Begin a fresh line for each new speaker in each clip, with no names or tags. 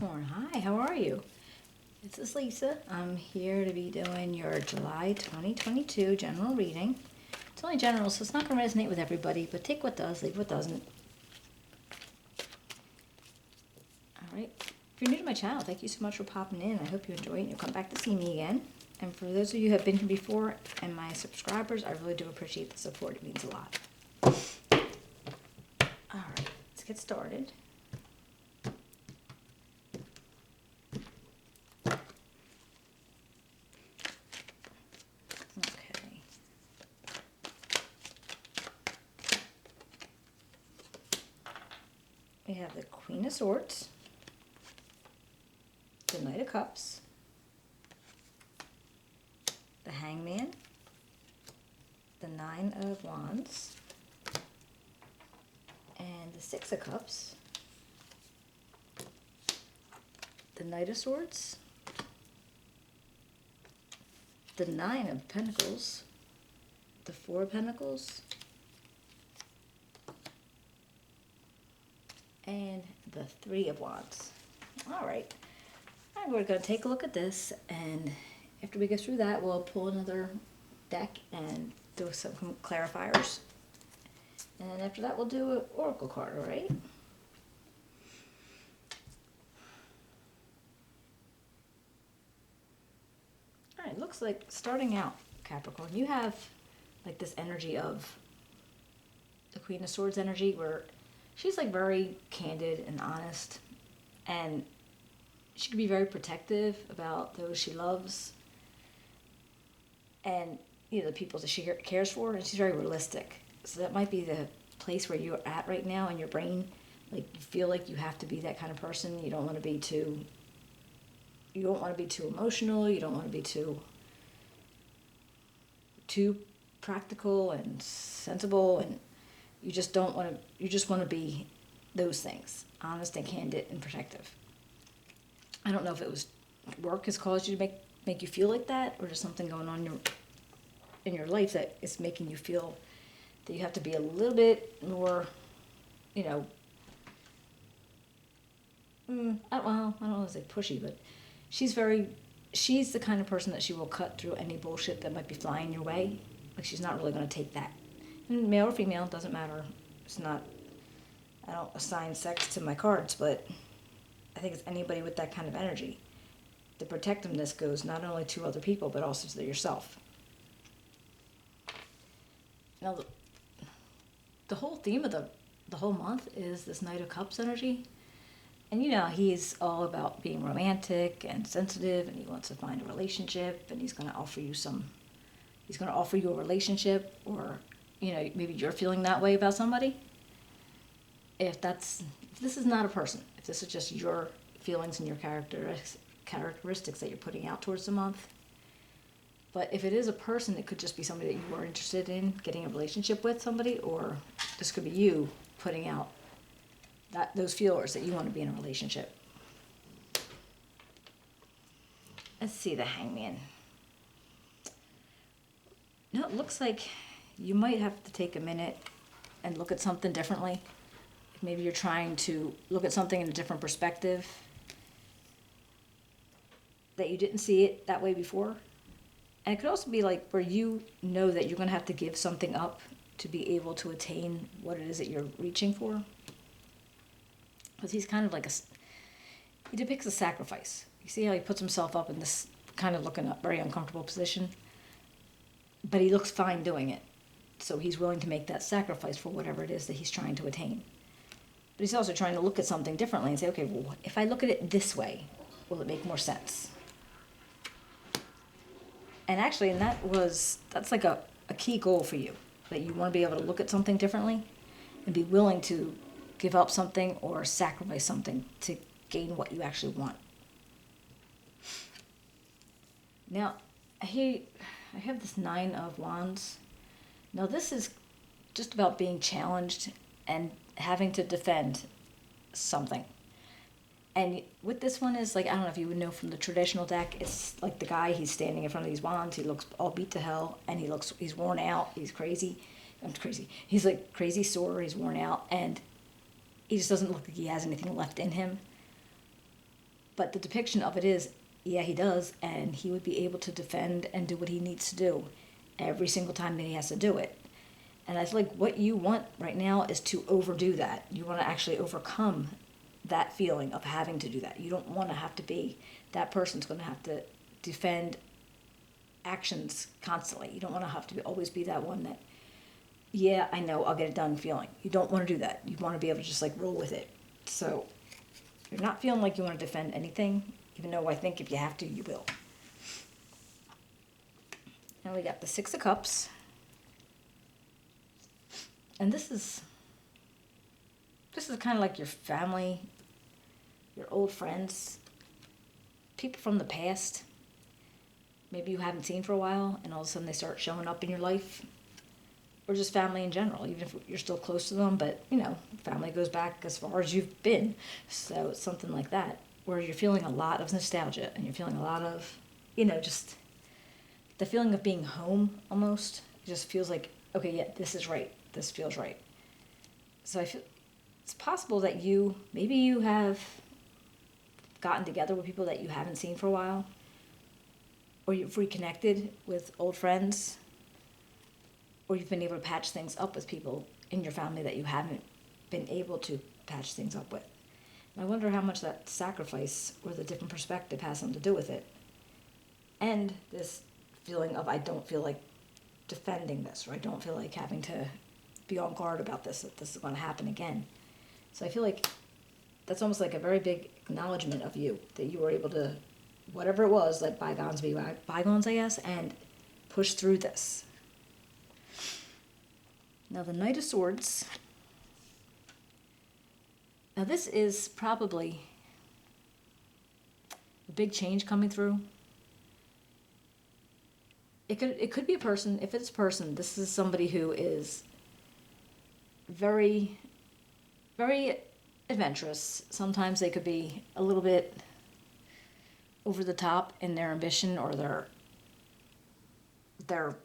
Capricorn, hi, how are you? This is Lisa. I'm here to be doing your July 2022 general reading. It's only general, so it's not going to resonate with everybody, but take what does, leave what doesn't. Alright, if you're new to my channel, thank you so much for popping in. I hope you enjoy it and you'll come back to see me again. And for those of you who have been here before and my subscribers, I really do appreciate the support. It means a lot. Alright, let's get started. Okay. We have the Queen of Swords, the Knight of Cups, the Hangman, the Nine of Wands, and the Six of Cups, the Knight of Swords, the Nine of Pentacles, the Four of Pentacles, and the Three of Wands. All right, we're going to take a look at this, and after we get through that, we'll pull another deck and do some clarifiers. And then after that, we'll do an oracle card, all right? All right, looks like starting out, Capricorn, you have like this energy of the Queen of Swords energy where she's like very candid and honest, and she can be very protective about those she loves and, you know, the people that she cares for, and she's very realistic. So that might be the place where you're at right now in your brain. Like, you feel like you have to be that kind of person. You don't want to be too emotional. You don't want to be too practical and sensible, and you just want to be those things, honest and candid and protective. I don't know if it was work has caused you to make you feel like that, or just something going on in your life that is making you feel that you have to be a little bit more, you know, I don't want to say pushy, but she's the kind of person that she will cut through any bullshit that might be flying your way. Like, she's not really going to take that. And male or female, doesn't matter. It's not, I don't assign sex to my cards, but I think it's anybody with that kind of energy. The protectiveness goes not only to other people, but also to yourself. Now, the whole theme of the whole month is this Knight of Cups energy. And, you know, he's all about being romantic and sensitive, and he wants to find a relationship, and he's going to offer you a relationship, or, you know, maybe you're feeling that way about somebody. If this is not a person, if this is just your feelings and your characteristics that you're putting out towards the month. But if it is a person, it could just be somebody that you are interested in getting a relationship with, somebody, or this could be you putting out those feelers that you want to be in a relationship. Let's see the Hangman. No, it looks like you might have to take a minute and look at something differently. Maybe you're trying to look at something in a different perspective, that you didn't see it that way before. And it could also be like where you know that you're going to have to give something up to be able to attain what it is that you're reaching for. Because he's kind of like he depicts a sacrifice. You see how he puts himself up in this kind of looking up, very uncomfortable position? But he looks fine doing it. So he's willing to make that sacrifice for whatever it is that he's trying to attain. But he's also trying to look at something differently and say, okay, well, if I look at it this way, will it make more sense? And actually, that's like a key goal for you, that you want to be able to look at something differently and be willing to give up something or sacrifice something to gain what you actually want. Now, I have this Nine of Wands. Now, this is just about being challenged and having to defend something. And with this one is like, I don't know if you would know from the traditional deck, it's like the guy, he's standing in front of these wands, he looks all beat to hell, and he's worn out, he's crazy. He's like crazy sore, he's worn out, and he just doesn't look like he has anything left in him. But the depiction of it is, yeah, he does, and he would be able to defend and do what he needs to do every single time that he has to do it. And I feel like what you want right now is to overdo that. You want to actually overcome that feeling of having to do that. You don't want to have to be that person's going to have to defend actions constantly. You don't want to have to always be that one that, yeah, I know, I'll get it done feeling. You don't want to do that. You want to be able to just like roll with it. So you're not feeling like you want to defend anything, even though I think if you have to, you will. Now we got the Six of Cups. And this is kind of like your family, your old friends, people from the past. Maybe you haven't seen for a while, and all of a sudden they start showing up in your life. Or just family in general, even if you're still close to them, but, family goes back as far as you've been. So it's something like that, where you're feeling a lot of nostalgia, and you're feeling a lot of, just the feeling of being home almost. It just feels like, okay, yeah, this is right. This feels right. So I feel it's possible that maybe you have gotten together with people that you haven't seen for a while, or you've reconnected with old friends, or you've been able to patch things up with people in your family that you haven't been able to patch things up with. And I wonder how much that sacrifice or the different perspective has something to do with it. And this feeling of, I don't feel like defending this, or I don't feel like having to be on guard about this, that this is going to happen again. So I feel like that's almost like a very big acknowledgement of you, that you were able to, whatever it was, let bygones be bygones, I guess, and push through this. Now the Knight of Swords. Now this is probably a big change coming through. It could be a person. If it's a person, this is somebody who is very, very adventurous. Sometimes they could be a little bit over the top in their ambition or their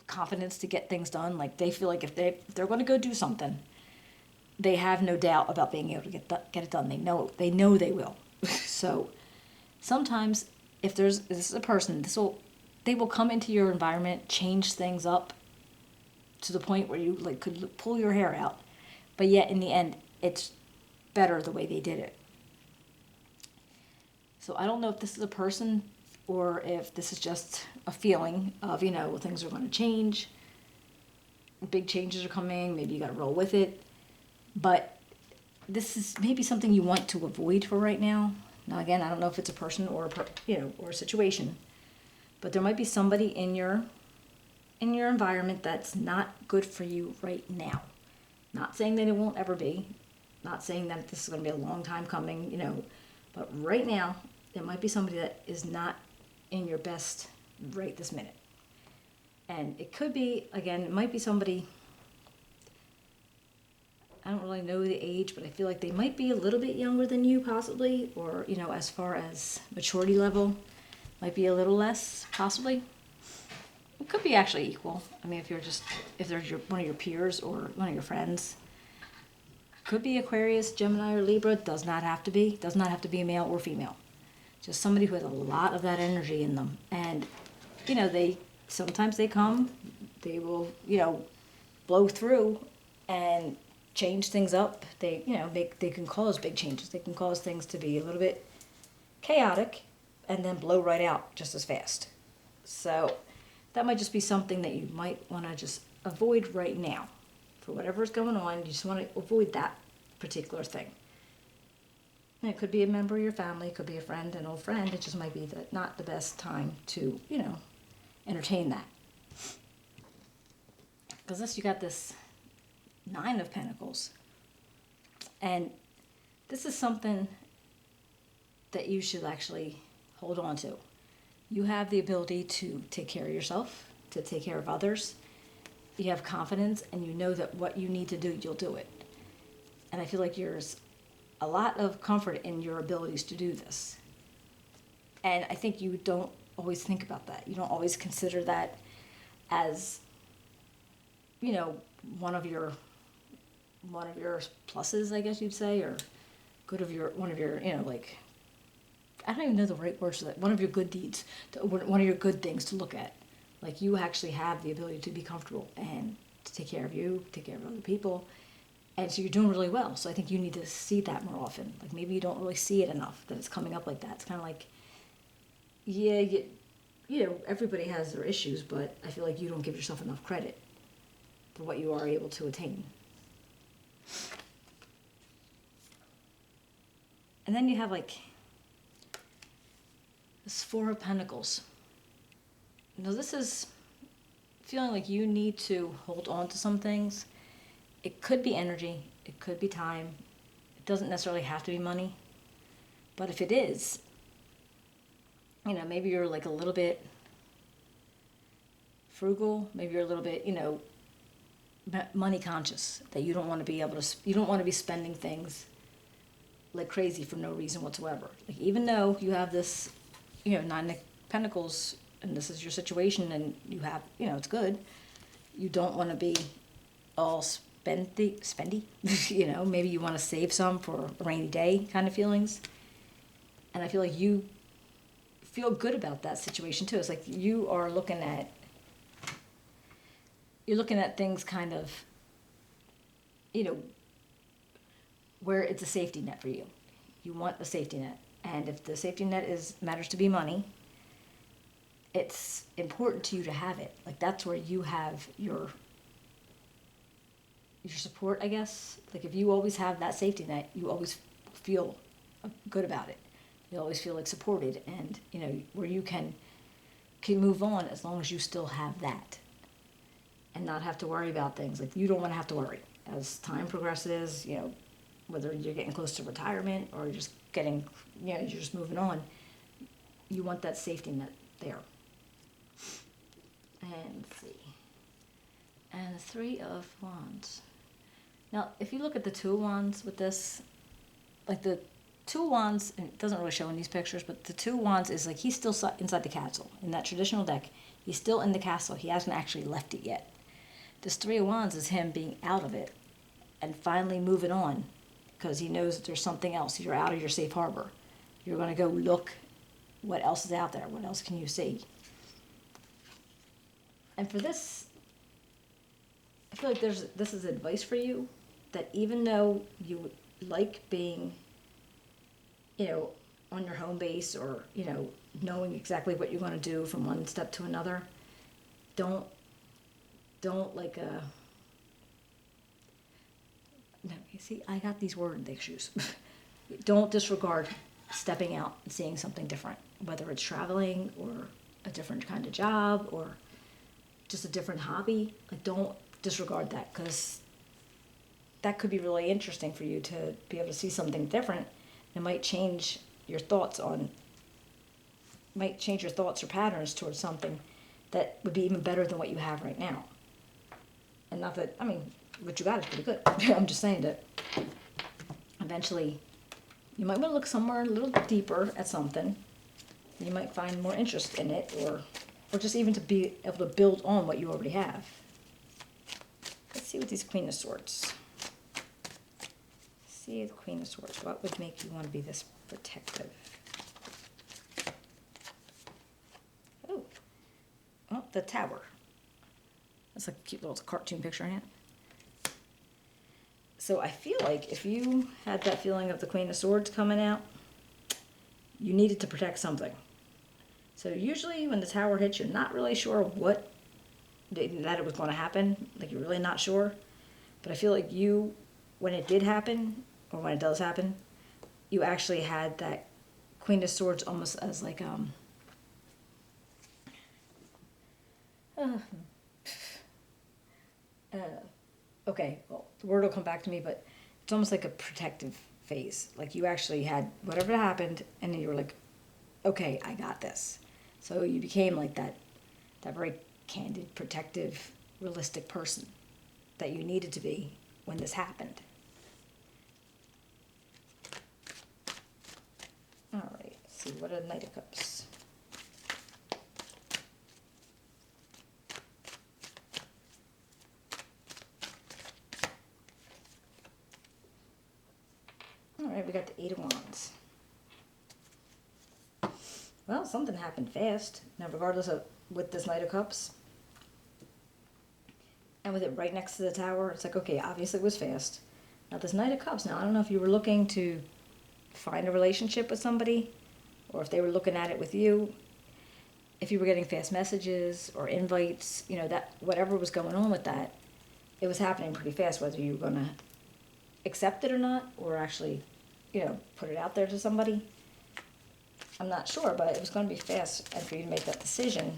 confidence to get things done. Like they feel like if they're going to go do something, they have no doubt about being able to get it done. They know they will. So sometimes if this is a person, they will come into your environment, change things up to the point where you like could pull your hair out, but yet in the end it's better the way they did it. So I don't know if this is a person or if this is just a feeling of, things are going to change, big changes are coming, maybe you got to roll with it, but this is maybe something you want to avoid for right now. Now again, I don't know if it's a person or or a situation, but there might be somebody in your environment that's not good for you right now. Not saying that it won't ever be, not saying that this is going to be a long time coming, but right now there might be somebody that is not in your best right this minute. And it could be, again, it might be somebody, I don't really know the age, but I feel like they might be a little bit younger than you possibly, or, as far as maturity level, might be a little less, possibly. It could be actually equal. I mean, if they're one of your peers or one of your friends. Could be Aquarius, Gemini, or Libra. Does not have to be a male or female. Just somebody who has a lot of that energy in them. And, sometimes they come, they will, blow through and change things up. They can cause big changes. They can cause things to be a little bit chaotic and then blow right out just as fast. So that might just be something that you might want to just avoid right now. For whatever's going on, you just want to avoid that particular thing. And it could be a member of your family, it could be a friend, an old friend. It just might be not the best time to, entertain that. Because you got this Nine of Pentacles. And this is something that you should actually hold on to. You have the ability to take care of yourself, to take care of others. You have confidence, and you know that what you need to do, you'll do it. And I feel like there's a lot of comfort in your abilities to do this. And I think you don't always think about that. You don't always consider that as, one of your pluses, I guess you'd say, or one of your, I don't even know the right words for that. One of your good deeds, one of your good things to look at. Like you actually have the ability to be comfortable and to take care of you, take care of other people. And so you're doing really well. So I think you need to see that more often. Like maybe you don't really see it enough that it's coming up like that. It's kind of like, yeah, everybody has their issues, but I feel like you don't give yourself enough credit for what you are able to attain. And then you have like this Four of Pentacles. Now this is feeling like you need to hold on to some things. It could be energy, it could be time. It doesn't necessarily have to be money. But if it is, maybe you're like a little bit frugal, maybe you're a little bit, money conscious, that you don't want to be able to, you don't want to be spending things like crazy for no reason whatsoever. Like even though you have this, Nine of Pentacles, and this is your situation, and you have, it's good, you don't want to be all spendy, maybe you want to save some for a rainy day kind of feelings. And I feel like you feel good about that situation too. It's like you're looking at things kind of, where it's a safety net for you. You want a safety net. And if the safety net matters to be money, it's important to you to have it. Like that's where you have your support, I guess. Like if you always have that safety net, you always feel good about it. You always feel like supported, and where you can move on as long as you still have that, and not have to worry about things. Like you don't want to have to worry as time progresses. Whether you're getting close to retirement or you're just getting, you're just moving on. You want that safety net there. And let's see. And the Three of Wands. Now, if you look at the Two of Wands with this, like the Two of Wands, and it doesn't really show in these pictures, but the Two of Wands is like he's still inside the castle. In that traditional deck, he's still in the castle. He hasn't actually left it yet. This Three of Wands is him being out of it and finally moving on because he knows that there's something else. You're out of your safe harbor. You're going to go look what else is out there. What else can you see? And for this, I feel like this is advice for you, that even though you like being, on your home base or, knowing exactly what you're going to do from one step to another, don't like no, you see, I got these word issues. Don't disregard stepping out and seeing something different, whether it's traveling or a different kind of job or just a different hobby. Like don't disregard that, because that could be really interesting for you to be able to see something different. It might change your thoughts or patterns towards something that would be even better than what you have right now. And not that, what you got is pretty good. I'm just saying that eventually you might want to look somewhere a little deeper at something. You might find more interest in it, or just even to be able to build on what you already have. Let's see what these Queen of Swords. See the Queen of Swords. What would make you want to be this protective? Oh, the Tower. That's a cute little cartoon picture in it. So I feel like if you had that feeling of the Queen of Swords coming out, you needed to protect something. So usually when the Tower hits, you're not really sure that it was going to happen. Like you're really not sure. But I feel like when it did happen, or when it does happen, you actually had that Queen of Swords almost as like okay, well, the word will come back to me, but it's almost like a protective phase. Like you actually had whatever happened, and then you were like, okay, I got this. So you became like that very candid, protective, realistic person that you needed to be when this happened. All right, let's see, what are the Knight of Cups? All right, we got the Eight of Wands. Well, something happened fast. Now, regardless of with this Knight of Cups, and with it right next to the Tower, it's like, okay, obviously it was fast. Now, this Knight of Cups, now, I don't know if you were looking to find a relationship with somebody, or if they were looking at it with you, if you were getting fast messages or invites, that whatever was going on with that, it was happening pretty fast, whether you were going to accept it or not, or actually, put it out there to somebody. I'm not sure, but it was going to be fast, and for you to make that decision,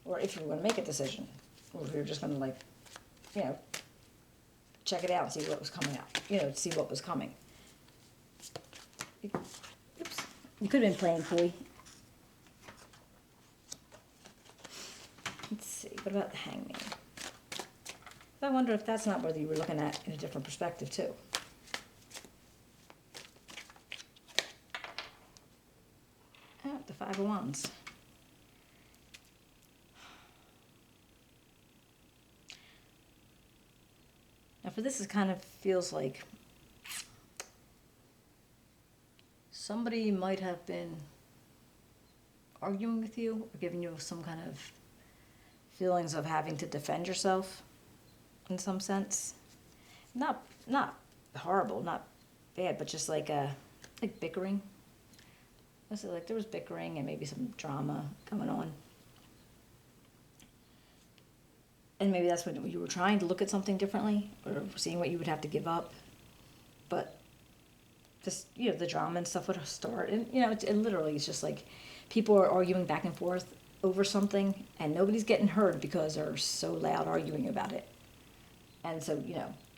or if you were going to make a decision, or if you were just going to check it out and see what was coming out, see what was coming. Oops. You could have been playing coy. Let's see, what about the Hangman? I wonder if that's not whether you were looking at in a different perspective too. Oh, the Five of Wands. Now for this, it kind of feels like somebody might have been arguing with you or giving you some kind of feelings of having to defend yourself in some sense. Not horrible, not bad, but just like bickering. So like there was bickering and maybe some drama going on. And maybe that's when you were trying to look at something differently or seeing what you would have to give up. But just, the drama and stuff would start. And, it literally is just like people are arguing back and forth over something and nobody's getting heard because they're so loud arguing about it. And so,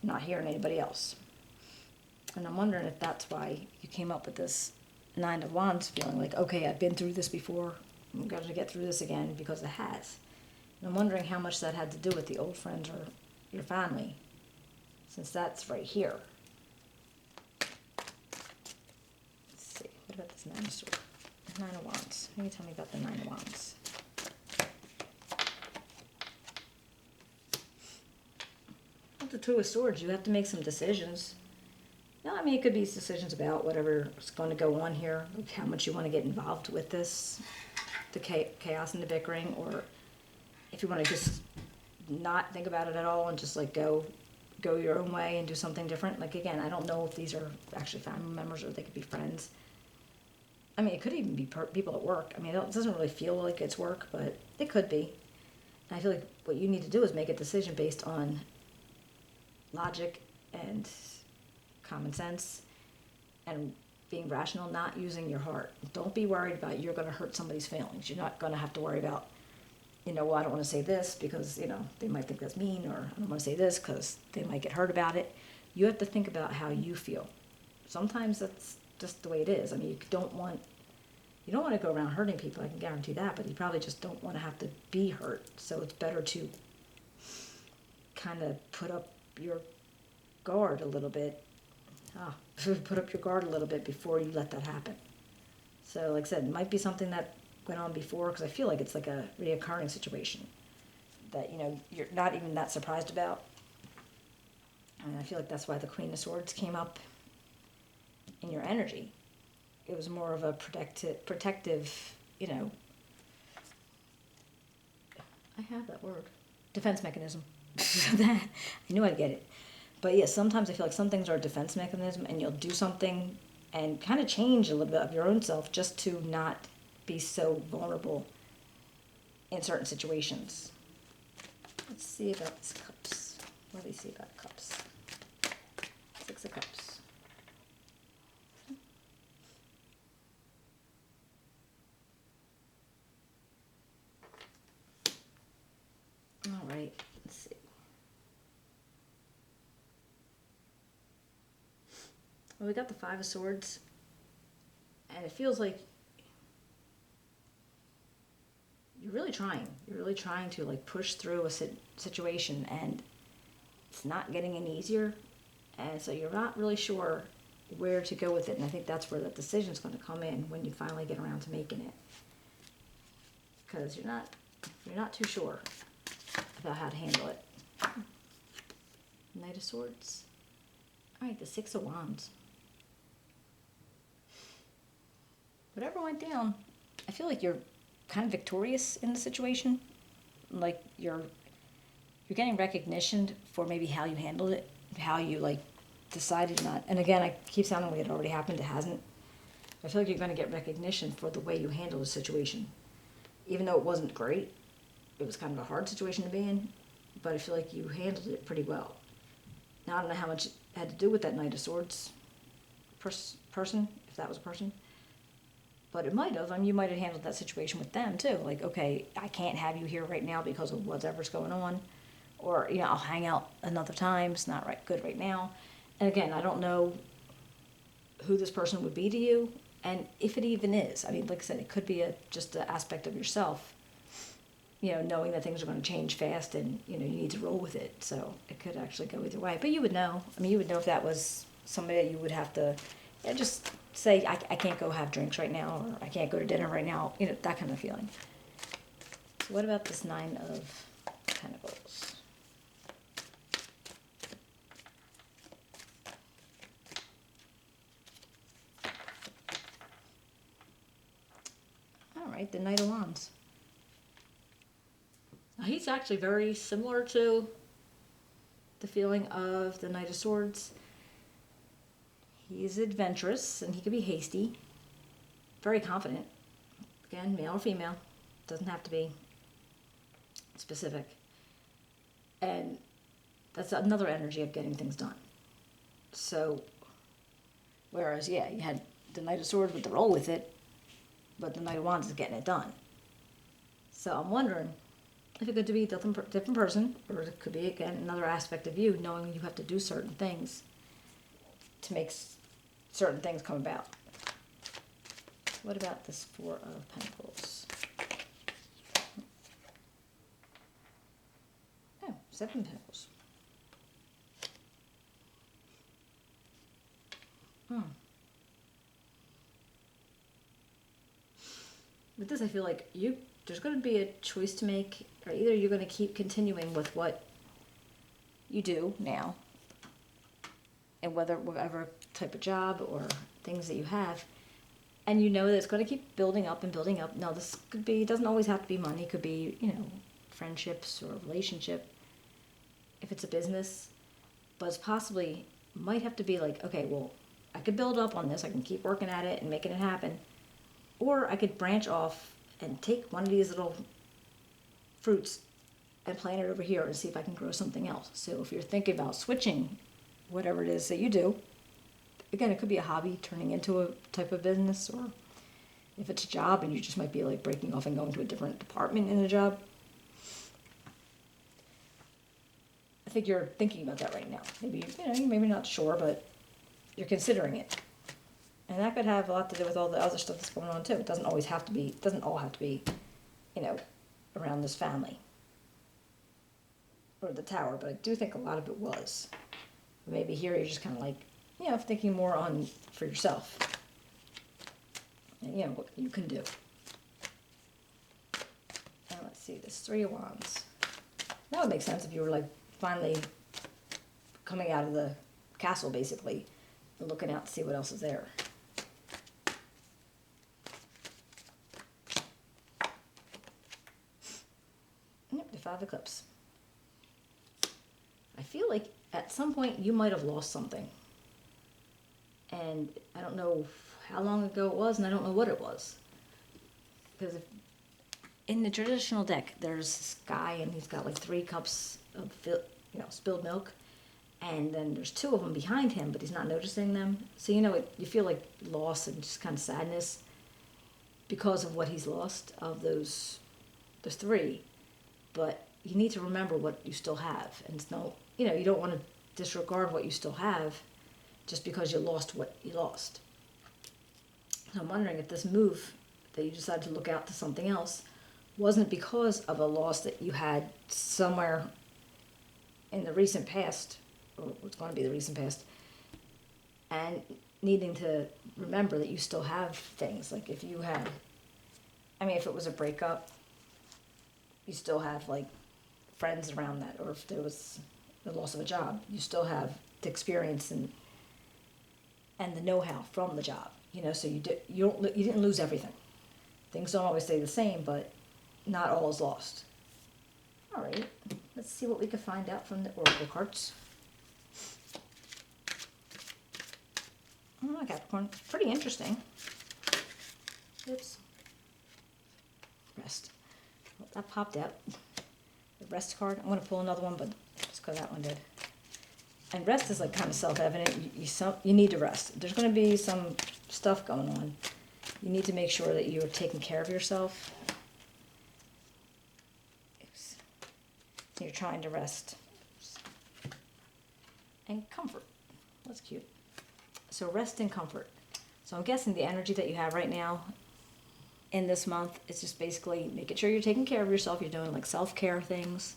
not hearing anybody else. And I'm wondering if that's why you came up with this Nine of Wands, feeling like, okay, I've been through this before. I'm going to get through this again, because it has. And I'm wondering how much that had to do with the old friends or your family, since that's right here. Let's see. What about this Nine of Swords? Nine of Wands. Maybe tell me about the Nine of Wands. With the Two of Swords, you have to make some decisions. No, it could be decisions about whatever's going to go on here, like how much you want to get involved with this, the chaos and the bickering, or if you want to just not think about it at all and just go your own way and do something different. Like, again, I don't know if these are actually family members or they could be friends. It could even be people at work. It doesn't really feel like it's work, but it could be. And I feel like what you need to do is make a decision based on logic and common sense and being rational, not using your heart. Don't be worried about you're going to hurt somebody's feelings. You're not going to have to worry about, well, I don't want to say this because, they might think that's mean, or I don't want to say this because they might get hurt about it. You have to think about how you feel. Sometimes that's just the way it is. You don't want to go around hurting people, I can guarantee that, but you probably just don't want to have to be hurt. So it's better to kind of put up your guard a little bit. Put up your guard a little bit before you let that happen. So, like I said, it might be something that went on before, because I feel like it's like a reoccurring situation that, you're not even that surprised about. And I feel like that's why the Queen of Swords came up in your energy. It was more of a protective, I have that word. Defense mechanism. I knew I'd get it. But yeah, sometimes I feel like some things are a defense mechanism, and you'll do something and kind of change a little bit of your own self just to not be so vulnerable in certain situations. Let's see about this Cups. What do we see about Cups? Six of Cups. All right, let's see. Well, we got the Five of Swords, and it feels like you're really trying. You're really trying to push through a situation, and it's not getting any easier, and so you're not really sure where to go with it. And I think that's where that decision's going to come in when you finally get around to making it, because you're not too sure about how to handle it. Knight of Swords. All right, the Six of Wands. Whatever went down, I feel like you're kind of victorious in the situation. Like you're getting recognition for maybe how you handled it, how you like decided not. And again, I keep sounding like it already happened. It hasn't. I feel like you're going to get recognition for the way you handled the situation, even though it wasn't great. It was kind of a hard situation to be in, but I feel like you handled it pretty well. Now I don't know how much it had to do with that Knight of Swords person, if that was a person. But it might have. I mean, you might have handled that situation with them too. Like, okay, I can't have you here right now because of whatever's going on. Or, I'll hang out another time. It's not right, good right now. And again, I don't know who this person would be to you. And if it even is. I mean, like I said, it could be just an aspect of yourself. Knowing that things are going to change fast and, you need to roll with it. So it could actually go either way. But you would know. I mean, you would know if that was somebody that you would have to just say, I can't go have drinks right now, or I can't go to dinner right now, that kind of feeling. So what about this Nine of Pentacles? All right, the Knight of Wands. Now, he's actually very similar to the feeling of the Knight of Swords. He's adventurous, and he can be hasty, very confident. Again, male or female, doesn't have to be specific. And that's another energy of getting things done. So, whereas, you had the Knight of Swords with the roll with it, but the Knight of Wands is getting it done. So I'm wondering if it could be a different person, or it could be, again, another aspect of you, knowing you have to do certain things to make certain things come about. What about this Four of Pentacles? Oh, Seven of Pentacles. With this, I feel like there's going to be a choice to make, or either you're going to keep continuing with what you do now, and whatever type of job or things that you have, and that it's going to keep building up and building up. Now, this doesn't always have to be money. It could be, friendships or a relationship, if it's a business. But it's possibly, might have to be like, okay, well, I could build up on this. I can keep working at it and making it happen. Or I could branch off and take one of these little fruits and plant it over here and see if I can grow something else. So if you're thinking about switching whatever it is that you do, again, it could be a hobby turning into a type of business, or if it's a job and you just might be like breaking off and going to a different department in a job. I think you're thinking about that right now. Maybe, maybe not sure, but you're considering it. And that could have a lot to do with all the other stuff that's going on too. It doesn't all have to be, around this family or the tower, but I do think a lot of it was. Maybe here you're just kind of like, thinking more on for yourself. And, what you can do. And let's see, this Three of Wands. That would make sense if you were like finally coming out of the castle, basically, and looking out to see what else is there. Yep, the Five of Cups. I feel like at some point you might have lost something. And I don't know how long ago it was, and I don't know what it was. Because in the traditional deck, there's this guy, and he's got like 3 cups of spilled milk. And then there's 2 of them behind him, but he's not noticing them. So, you feel like loss and just kind of sadness because of what he's lost of those 3. But you need to remember what you still have. And you don't want to disregard what you still have just because you lost what you lost. So I'm wondering if this move that you decided to look out to something else wasn't because of a loss that you had somewhere in the recent past, or what's going to be the recent past, and needing to remember that you still have things. Like if it was a breakup, you still have like friends around that, or if there was the loss of a job, you still have the experience and and the know-how from the job. So you didn't lose everything. Things don't always stay the same, but not all is lost. All right, let's see what we can find out from the oracle cards. Oh, Capricorn, pretty interesting. Oops. Rest. Well, that popped out. The rest card. I'm going to pull another one, but just because that one did. And rest is like kind of self-evident. You need to rest. There's going to be some stuff going on. You need to make sure that you're taking care of yourself. Oops. You're trying to rest. And comfort. That's cute. So rest and comfort. So I'm guessing the energy that you have right now in this month is just basically making sure you're taking care of yourself. You're doing like self-care things,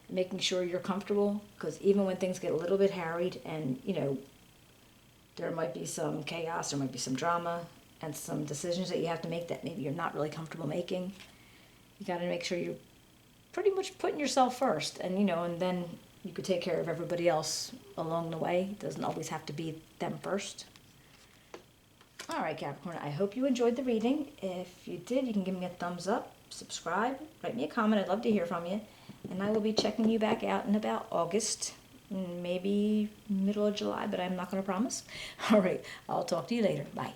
making sure you're comfortable, because even when things get a little bit harried and, there might be some chaos, there might be some drama and some decisions that you have to make that maybe you're not really comfortable making. You got to make sure you're pretty much putting yourself first, and, and then you could take care of everybody else along the way. It doesn't always have to be them first. All right, Capricorn, I hope you enjoyed the reading. If you did, you can give me a thumbs up, subscribe, write me a comment. I'd love to hear from you. And I will be checking you back out in about August, maybe middle of July, but I'm not going to promise. All right, I'll talk to you later. Bye.